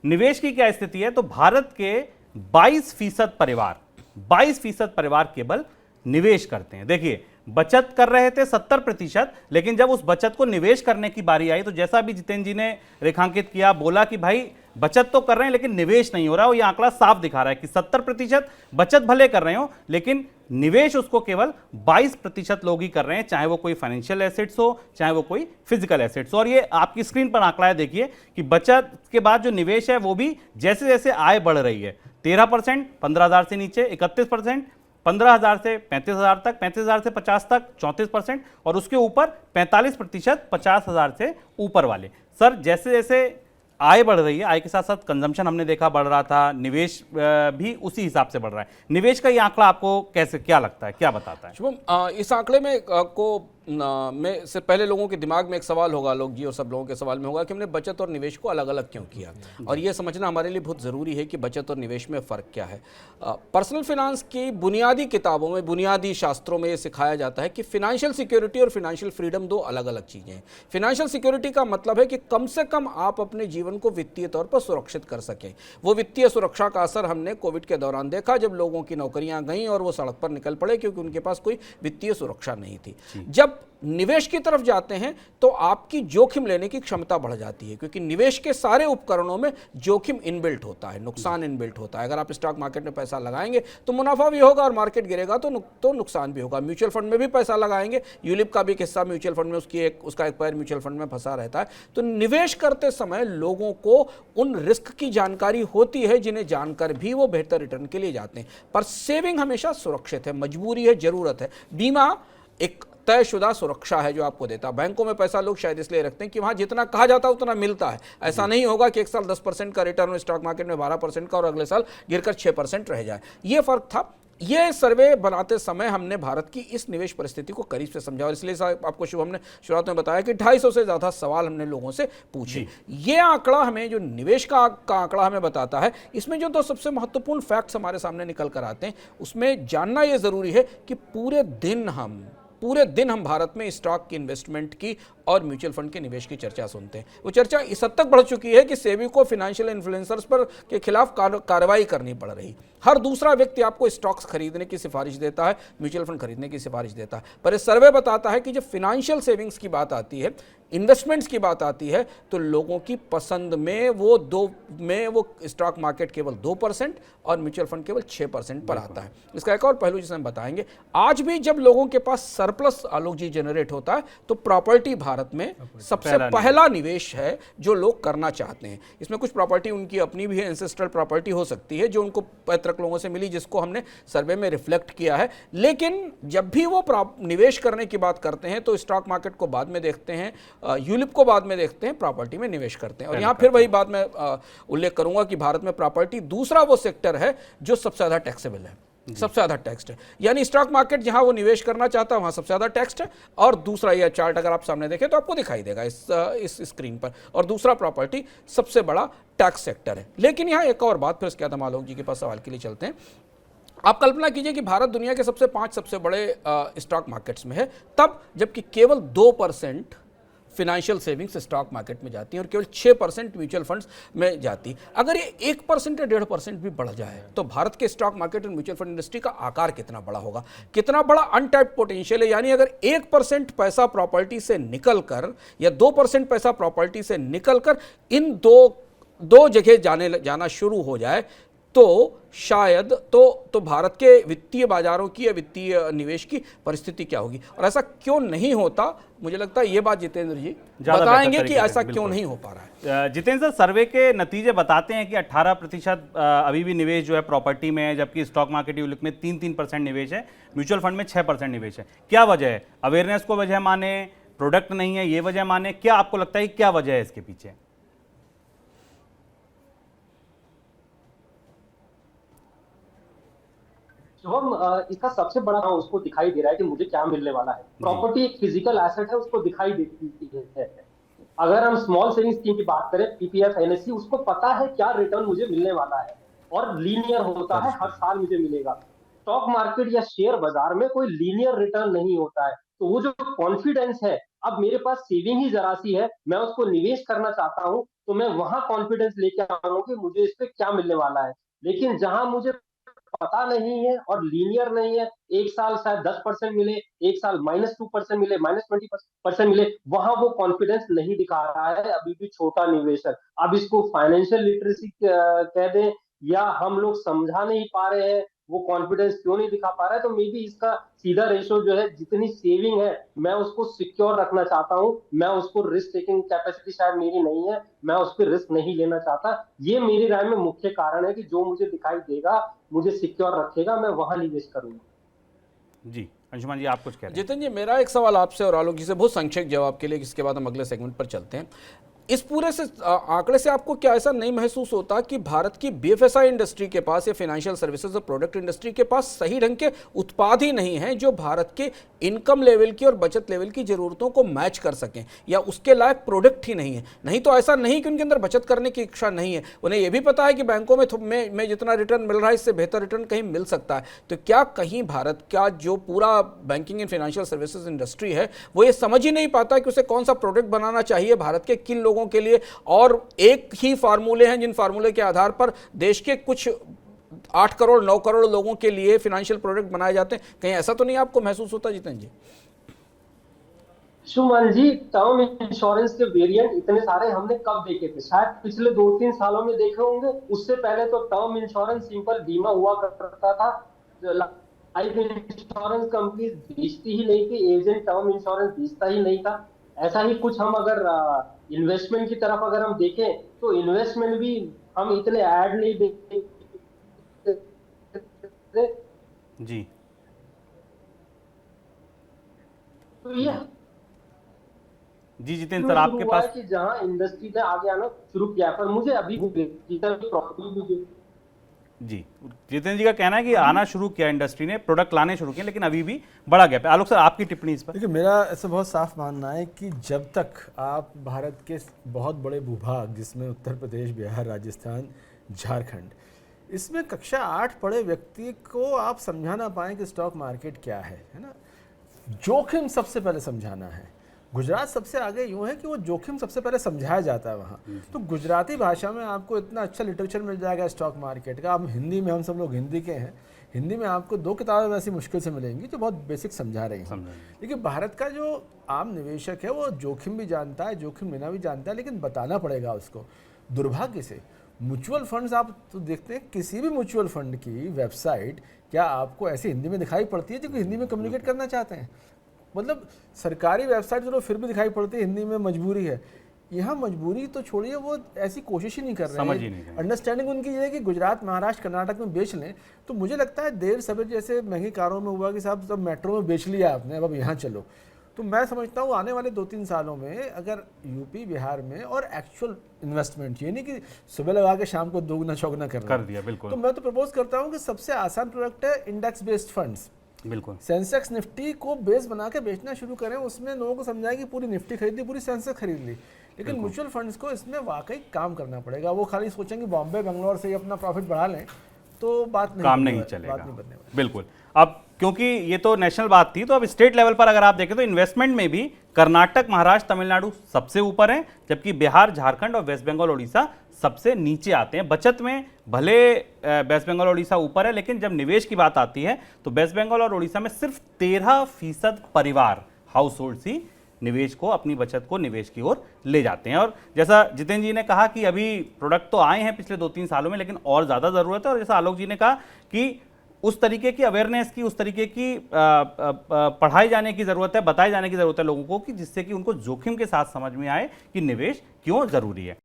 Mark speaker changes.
Speaker 1: निवेश की क्या स्थिति है? तो भारत के 22% परिवार केवल निवेश करते हैं। देखिए, बचत कर रहे थे 70%, लेकिन जब उस बचत को निवेश करने की बारी आई तो जैसा भी जितेंद्र जी ने रेखांकित किया, बोला कि भाई बचत तो कर रहे हैं लेकिन निवेश नहीं हो रहा। और यह आंकड़ा साफ दिखा रहा है कि 70% बचत भले कर रहे हो लेकिन निवेश उसको केवल 22% लोग ही कर रहे हैं, चाहे वो कोई फाइनेंशियल एसेट्स हो, चाहे वो कोई फिजिकल एसेट्स हो। और ये आपकी स्क्रीन पर आंकड़ा है, देखिए कि बचत के बाद जो निवेश है वो भी जैसे जैसे आय बढ़ रही है, 13% 15,000 से नीचे, 31% 15,000 से 35,000 तक, 35,000 से 50 तक 34%, और उसके ऊपर 45% 50,000 से ऊपर वाले। सर, जैसे जैसे आय बढ़ रही है, आय के साथ साथ कंजम्पशन हमने देखा बढ़ रहा था, निवेश भी उसी हिसाब से बढ़ रहा है। निवेश का ये आंकड़ा आपको कैसे, क्या लगता है, क्या बताता है?
Speaker 2: शुभम, इस आंकड़े में में से पहले लोगों के दिमाग में एक सवाल होगा, लोग जी और सब लोगों के सवाल में होगा कि हमने बचत और निवेश को अलग अलग क्यों किया, और ये समझना हमारे लिए बहुत ज़रूरी है कि बचत और निवेश में फ़र्क क्या है। पर्सनल फाइनेंस की बुनियादी किताबों में, बुनियादी शास्त्रों में ये सिखाया जाता है कि फिनेंशियल सिक्योरिटी और फिनेंशियल फ्रीडम दो अलग अलग चीज़ें हैं। फिनेंशियल सिक्योरिटी का मतलब है कि कम से कम आप अपने जीवन को वित्तीय तौर पर सुरक्षित कर सकें। वो वित्तीय सुरक्षा का असर हमने कोविड के दौरान देखा, जब लोगों की नौकरियां गईं और वो सड़क पर निकल पड़े क्योंकि उनके पास कोई वित्तीय सुरक्षा नहीं थी। जब निवेश की तरफ जाते हैं तो आपकी जोखिम लेने की क्षमता बढ़ जाती है, क्योंकि निवेश के सारे उपकरणों में जोखिम इनबिल्ट होता है, नुकसान इनबिल्ट होता है। अगर आप स्टॉक मार्केट में पैसा लगाएंगे तो मुनाफा भी होगा और मार्केट गिरेगा तो नुकसान भी होगा। म्यूचुअल फंड में भी पैसा लगाएंगे, यूलिप का भी एक हिस्सा म्यूचुअल फंड में, उसका एक पैर म्यूचुअल फंड में फंसा रहता है। तो निवेश करते समय लोगों को उन रिस्क की जानकारी होती है जिन्हें जानकर भी वो बेहतर रिटर्न के लिए जाते हैं। पर सेविंग हमेशा सुरक्षित है, मजबूरी है, जरूरत है। बीमा एक तयशुदा सुरक्षा है जो आपको देता है। बैंकों में पैसा लोग शायद इसलिए रखते हैं कि वहां जितना कहा जाता है उतना मिलता है। ऐसा नहीं होगा कि एक साल 10% का रिटर्न हो स्टॉक मार्केट में 12% का और अगले साल गिरकर 6% रह जाए। ये फर्क था। ये सर्वे बनाते समय हमने भारत की इस निवेश परिस्थिति को करीब से समझा, और इसलिए आपको शुभम ने शुरुआत में बताया कि 250 से ज़्यादा सवाल हमने लोगों से पूछे। ये आंकड़ा हमें, जो निवेश का आंकड़ा हमें बताता है, इसमें जो दो सबसे महत्वपूर्ण फैक्ट्स हमारे सामने निकल कर आते हैं, उसमें जानना ये ज़रूरी है कि पूरे दिन हम भारत में स्टॉक की इन्वेस्टमेंट की और म्यूचुअल फंड के निवेश की चर्चा सुनते हैं। वो चर्चा इस हद तक बढ़ चुकी है कि सेबी को फाइनेंशियल इन्फ्लुएंसर्स पर के खिलाफ कार्रवाई करनी पड़ रही। हर दूसरा व्यक्ति आपको स्टॉक्स खरीदने की सिफारिश देता है, म्यूचुअल फंड खरीदने की सिफारिश देता है। पर इस सर्वे बताता है कि जब फाइनेंशियल सेविंग्स की बात आती है, इन्वेस्टमेंट्स की बात आती है, तो लोगों की पसंद में वो स्टॉक मार्केट केवल 2% और म्यूचुअल फंड केवल 6% पर आता है। इसका एक और पहलू जिसे हम बताएंगे, आज भी जब लोगों के पास सरप्लस, आलोक जी, जनरेट होता है तो प्रॉपर्टी भारत में सबसे पहला निवेश है जो लोग करना चाहते हैं। इसमें कुछ प्रॉपर्टी उनकी अपनी भी है, एंसेस्ट्रल प्रॉपर्टी हो सकती है जो उनको पैतृक लोगों से मिली, जिसको हमने सर्वे में रिफ्लेक्ट किया है। लेकिन जब भी वो निवेश करने की बात करते हैं तो स्टॉक मार्केट को बाद में देखते हैं, यूलिप को बाद में देखते हैं, प्रॉपर्टी में निवेश करते हैं। और यहाँ फिर वही बात मैं उल्लेख करूंगा कि भारत में प्रॉपर्टी दूसरा वो सेक्टर है जो सबसे ज़्यादा टैक्सेबल है, सबसे ज़्यादा टैक्स्ड है। यानी स्टॉक मार्केट जहां वो निवेश करना चाहता है वहां सबसे ज़्यादा टैक्स्ड है। और दूसरा, ये चार्ट अगर आप सामने देखें तो आपको दिखाई देगा इस स्क्रीन पर, और दूसरा प्रॉपर्टी सबसे बड़ा टैक्स सेक्टर है। लेकिन यहाँ एक और बात, फिर उसके बाद हम आलोक जी के पास सवाल के लिए चलते हैं। आप कल्पना कीजिए कि भारत दुनिया के 5 सबसे बड़े स्टॉक मार्केट्स में है, तब जबकि केवल 2% फिनेंशियल सेविंग्स स्टॉक मार्केट में जाती है और केवल 6% म्यूचुअल फंड्स में जाती है। अगर ये 1% या 1.5% भी बढ़ जाए तो भारत के स्टॉक मार्केट और म्यूचुअल फंड इंडस्ट्री का आकार कितना बड़ा होगा, कितना बड़ा अनटैप्ड पोटेंशियल है। यानी अगर 1% पैसा प्रॉपर्टी से निकलकर या 2% पैसा प्रॉपर्टी से निकलकर इन दो जगह जाना शुरू हो जाए तो शायद तो भारत के वित्तीय बाजारों की या वित्तीय निवेश की परिस्थिति क्या होगी। और ऐसा क्यों नहीं होता, मुझे लगता है ये बात जितेंद्र जी बताएंगे कि ऐसा क्यों नहीं हो पा रहा है।
Speaker 1: जितेंद्र सर, सर्वे के नतीजे बताते हैं कि 18% अभी भी निवेश जो है प्रॉपर्टी में है, जबकि स्टॉक मार्केट यूलिप में 3% निवेश है, म्यूचुअल फंड में 6% निवेश है। क्या वजह है? अवेयरनेस को वजह माने, प्रोडक्ट नहीं है ये वजह माने, क्या आपको लगता है क्या वजह है इसके पीछे?
Speaker 3: शुभम, इसका सबसे बड़ा उसको दिखाई दे रहा है कि मुझे क्या मिलने वाला है। प्रॉपर्टी एक फिजिकल एसेट है, उसको दिखाई देती है। अगर हम स्मॉल सेविंग स्कीम की बात करें, पीपीएफ, एनएससी, उसको पता है क्या रिटर्न मुझे मिलने वाला है और लीनियर होता है, हर साल मुझे मिलेगा। स्टॉक मार्केट या शेयर बाजार में कोई लीनियर रिटर्न नहीं होता है। तो वो जो कॉन्फिडेंस है, अब मेरे पास सेविंग ही जरा सी है, मैं उसको निवेश करना चाहता हूँ, तो मैं वहां कॉन्फिडेंस लेके आऊंगा कि मुझे इस पे क्या मिलने वाला है। लेकिन जहां मुझे पता नहीं है और लीनियर नहीं है, एक साल शायद 10% मिले, एक साल -2% मिले, -20% मिले, वहां वो कॉन्फिडेंस नहीं दिखा रहा है अभी भी छोटा निवेशक। अब इसको फाइनेंशियल लिटरेसी कह दें या हम लोग समझा नहीं पा रहे हैं, वो कॉन्फिडेंस क्यों नहीं दिखा पा रहा है, तो मे बी इसका सीधा रेशो जो है, जितनी सेविंग है मैं उसको सिक्योर रखना चाहता हूं, मैं उसको रिस्क टेकिंग कैपेसिटी शायद मेरी नहीं है, मैं उस पर रिस्क नहीं लेना चाहता। ये मेरी राय में मुख्य कारण है कि जो मुझे दिखाई देगा, मुझे सिक्योर रखेगा, मैं वहां निवेश करूंगा।
Speaker 1: जी अंशुमान जी, आप कुछ कह रहे हैं?
Speaker 2: जितेंद्र जी, मेरा एक सवाल आपसे और आलोक जी से बहुत संक्षिप्त जवाब के लिए, जिसके बाद हम अगले सेगमेंट पर चलते हैं। इस पूरे से आंकड़े से आपको क्या ऐसा नहीं महसूस होता कि भारत की बीएफएसआई इंडस्ट्री के पास या फाइनेंशियल सर्विसेज और प्रोडक्ट इंडस्ट्री के पास सही ढंग के उत्पाद ही नहीं हैं जो भारत के इनकम लेवल की और बचत लेवल की ज़रूरतों को मैच कर सकें, या उसके लायक प्रोडक्ट ही नहीं है? नहीं तो ऐसा नहीं कि उनके अंदर बचत करने की इच्छा नहीं है, उन्हें यह भी पता है कि बैंकों में जितना रिटर्न मिल रहा है इससे बेहतर रिटर्न कहीं मिल सकता है। तो क्या कहीं भारत का जो पूरा banking and financial services industry है वो ये समझ ही नहीं पाता कि उसे कौन सा प्रोडक्ट बनाना चाहिए भारत के किन लोगों के लिए, और एक ही फार्मूले हैं जिन फार्मूले के आधार पर देश के कुछ 8 करोड़ 9 करोड़ लोगों के लिए फाइनेंशियल प्रोडक्ट बनाए जाते हैं? कहीं ऐसा तो नहीं आपको महसूस होता जितेंद्र जी?
Speaker 3: सुमन जी, टर्म इंश्योरेंस के वेरिएंट इतने सारे हमने कब देखे थे? शायद पिछले 2-3 सालों में देखे होंगे। उससे पहले तो टर्म इंश्योरेंस सिंपल बीमा हुआ करता था, लाइफ इंश्योरेंस कंपनी बेचती ही नहीं थी, एजेंट टर्म इंश्योरेंस बेचता ही नहीं था। ऐसा ही कुछ हम अगर इन्वेस्टमेंट की तरफ अगर हम देखें तो इन्वेस्टमेंट भी हम इतने ऐड नहीं देखते।
Speaker 1: जी
Speaker 3: तो ये
Speaker 1: जी जितेंद्र सर, आपके पास
Speaker 3: कि जहां इंडस्ट्री ने आगे आना शुरू किया, पर मुझे अभी प्रॉपर्टी
Speaker 1: जी जितेंद्र जी का कहना है कि आना शुरू किया, इंडस्ट्री ने प्रोडक्ट लाने शुरू किए, लेकिन अभी भी बड़ा गैप है। आलोक सर, आपकी टिप्पणी इस पर?
Speaker 4: देखिए, मेरा ऐसा बहुत साफ मानना है कि जब तक आप भारत के बहुत बड़े भूभाग, जिसमें उत्तर प्रदेश, बिहार, राजस्थान, झारखंड, इसमें कक्षा 8 पढ़े व्यक्ति को आप समझा ना पाएँ कि स्टॉक मार्केट क्या है ना, जोखिम सबसे पहले समझाना है। गुजरात सबसे आगे यूँ है कि वो जोखिम सबसे पहले समझाया जाता है वहाँ। तो गुजराती भाषा में आपको इतना अच्छा लिटरेचर मिल जाएगा स्टॉक मार्केट का। अब हिंदी में, हम सब लोग हिंदी के हैं, हिंदी में आपको 2 किताबें ऐसी मुश्किल से मिलेंगी जो बहुत बेसिक समझा रही हैं। लेकिन भारत का जो आम निवेशक है वो जोखिम भी जानता है, जोखिम लेना भी जानता है, लेकिन बताना पड़ेगा उसको। दुर्भाग्य से म्यूचुअल फंड्स, आप तो देखते हैं किसी भी म्यूचुअल फंड की वेबसाइट क्या आपको ऐसी हिंदी में दिखाई पड़ती है जो हिंदी में कम्युनिकेट करना चाहते हैं? मतलब सरकारी वेबसाइट चलो फिर भी दिखाई पड़ती है हिंदी में, मजबूरी है। यहाँ मजबूरी तो छोड़िए, वो ऐसी कोशिश ही नहीं कर रहे हैं। अंडरस्टैंडिंग उनकी ये है कि गुजरात, महाराष्ट्र, कर्नाटक में बेच लें। तो मुझे लगता है देर सवेर जैसे महंगी कारों में हुआ कि साहब सब मेट्रो में बेच लिया आपने, अब यहाँ चलो। तो मैं समझता हूँ आने वाले 2-3 सालों में अगर यूपी, बिहार में और एक्चुअल इन्वेस्टमेंट, ये नहीं कि सुबह लगा के शाम को दोगुना चौगुना कर दिया, बिल्कुल। तो मैं तो प्रपोज करता हूँ कि सबसे आसान प्रोडक्ट है इंडेक्स बेस्ड फंड्स।
Speaker 1: बिल्कुल,
Speaker 4: सेंसेक्स निफ्टी को बेस बना के बेचना शुरू करें, उसमें लोगों को समझाएं कि पूरी निफ्टी खरीद ली, पूरी सेंसेक्स खरीद ली। लेकिन म्यूचुअल फंड्स को इसमें वाकई काम करना पड़ेगा। वो खाली सोचेंगे बॉम्बे, बेंगलोर से ही अपना प्रॉफिट बढ़ा लें तो बात नहीं,
Speaker 1: काम नहीं चलेगा, बात नहीं बनने वाली। बिल्कुल। अब क्योंकि ये तो नेशनल बात थी, तो अब स्टेट लेवल पर अगर आप देखें तो इन्वेस्टमेंट में भी कर्नाटक, महाराष्ट्र, तमिलनाडु सबसे ऊपर हैं, जबकि बिहार, झारखंड और वेस्ट बंगाल, उड़ीसा सबसे नीचे आते हैं। बचत में भले वेस्ट बंगाल और उड़ीसा ऊपर है, लेकिन जब निवेश की बात आती है तो वेस्ट बंगाल और उड़ीसा में सिर्फ 13% परिवार, हाउस होल्ड ही निवेश को, अपनी बचत को निवेश की ओर ले जाते हैं। और जैसा जितेंद्र जी ने कहा कि अभी प्रोडक्ट तो आए हैं पिछले 2-3 सालों में, लेकिन और ज़्यादा ज़रूरत है। और जैसा आलोक जी ने कहा कि उस तरीके की अवेयरनेस की, उस तरीके की पढ़ाई जाने की ज़रूरत है, बताए जाने की ज़रूरत है लोगों को, कि जिससे कि उनको जोखिम के साथ समझ में आए कि निवेश क्यों ज़रूरी है।